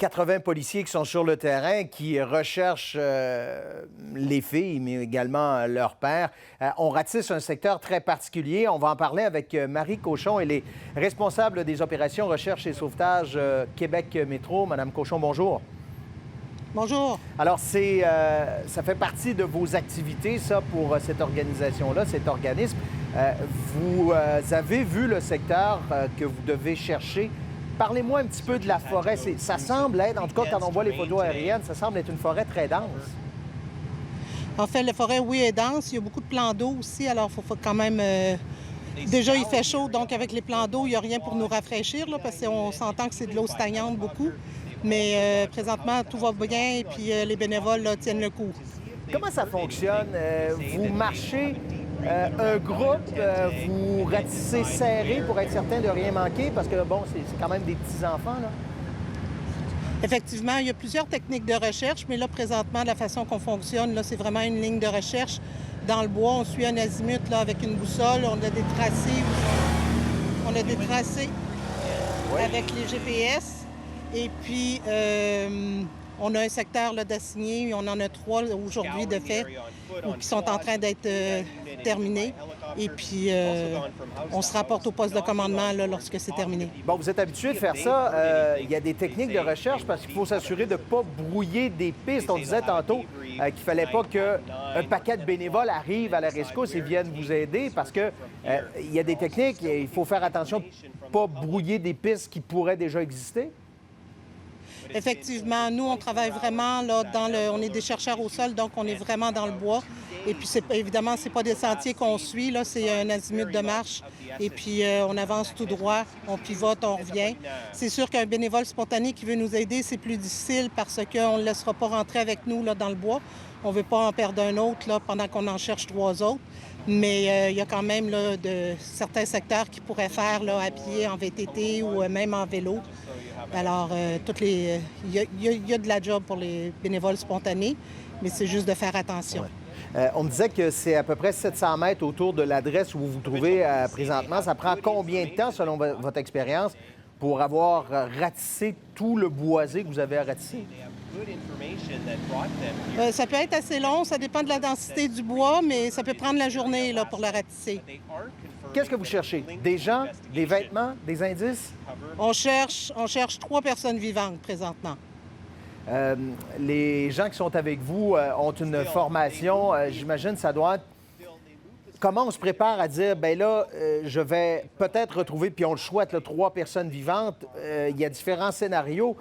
80 policiers qui sont sur le terrain, qui recherchent les filles, mais également leur père. On ratisse un secteur très particulier. On va en parler avec Marie Cochon. Elle est responsable des opérations recherche et sauvetage Québec Métro. Madame Cochon, bonjour. Bonjour. Alors, ça fait partie de vos activités, ça, pour cette organisation-là, cet organisme. Vous avez vu le secteur que vous devez chercher. Parlez-moi un petit peu de la forêt. Ça semble être, en tout cas, quand on voit les photos aériennes, ça semble être une forêt très dense. En fait, la forêt, oui, est dense. Il y a beaucoup de plans d'eau aussi, alors il faut quand même... Déjà, il fait chaud, donc avec les plans d'eau, il n'y a rien pour nous rafraîchir, là, parce qu'on s'entend que c'est de l'eau stagnante beaucoup. Mais présentement, tout va bien et puis les bénévoles là, tiennent le coup. Comment ça fonctionne? Vous marchez un groupe, vous ratissez serré pour être certain de rien manquer, parce que, bon, c'est quand même des petits-enfants, là. Effectivement, il y a plusieurs techniques de recherche, mais là, présentement, la façon qu'on fonctionne, là, c'est vraiment une ligne de recherche dans le bois. On suit un azimut là, avec une boussole, on a des tracés, avec les GPS. Et puis, on a un secteur d'assigné, on en a 3 aujourd'hui de fait, qui sont en train d'être terminés. Et puis, on se rapporte au poste de commandement là, lorsque c'est terminé. Bon, vous êtes habitué de faire ça. Il y a des techniques de recherche parce qu'il faut s'assurer de ne pas brouiller des pistes. On disait tantôt qu'il ne fallait pas qu'un paquet de bénévoles arrive à la rescousse et vienne vous aider parce qu'il y a des techniques. Il faut faire attention de ne pas brouiller des pistes qui pourraient déjà exister. Effectivement, nous, on travaille vraiment là, on est des chercheurs au sol, donc on est vraiment dans le bois. Et puis, évidemment, ce n'est pas des sentiers qu'on suit, là, c'est un azimut de marche. Et puis, on avance tout droit, on pivote, on revient. C'est sûr qu'un bénévole spontané qui veut nous aider, c'est plus difficile parce qu'on ne le laissera pas rentrer avec nous là, dans le bois. On ne veut pas en perdre un autre là, pendant qu'on en cherche 3 autres. Mais il y a quand même là, certains secteurs qui pourraient faire là, à pied, en VTT ou même en vélo. Alors, il y a de la job pour les bénévoles spontanés, mais c'est juste de faire attention. Ouais. On me disait que c'est à peu près 700 mètres autour de l'adresse où vous vous trouvez présentement. Ça prend combien de temps, selon votre expérience, pour avoir ratissé tout le boisé que vous avez à ratisser? Ça peut être assez long, ça dépend de la densité du bois, mais ça peut prendre la journée là, pour la ratisser. Qu'est-ce que vous cherchez? Des gens, des vêtements, des indices? On cherche 3 personnes vivantes présentement. Les gens qui sont avec vous ont une formation. J'imagine ça doit être... Comment on se prépare à dire, bien là, je vais peut-être retrouver, puis on le souhaite, là, 3 personnes vivantes. Il y a différents scénarios.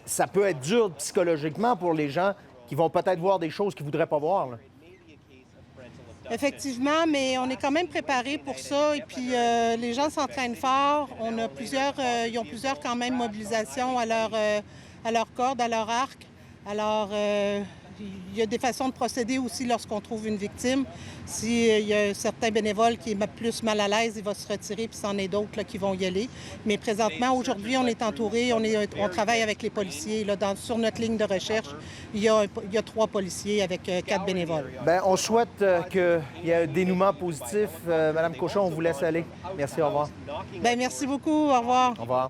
Ça peut être dur psychologiquement pour les gens qui vont peut-être voir des choses qu'ils ne voudraient pas voir, là. Effectivement, mais on est quand même préparé pour ça. Et puis, les gens s'entraînent fort. On a ils ont plusieurs quand même mobilisations à leur corde, à leur arc. Alors, il y a des façons de procéder aussi lorsqu'on trouve une victime. S'il y a certains bénévoles qui est plus mal à l'aise, il va se retirer, puis c'en est d'autres là, qui vont y aller. Mais présentement, aujourd'hui, on est entouré, on travaille avec les policiers. Là, sur notre ligne de recherche, il y a 3 policiers avec 4 bénévoles. Bien, on souhaite qu'il y ait un dénouement positif. Madame Cochon, on vous laisse aller. Merci, au revoir. Bien, merci beaucoup, au revoir. Au revoir.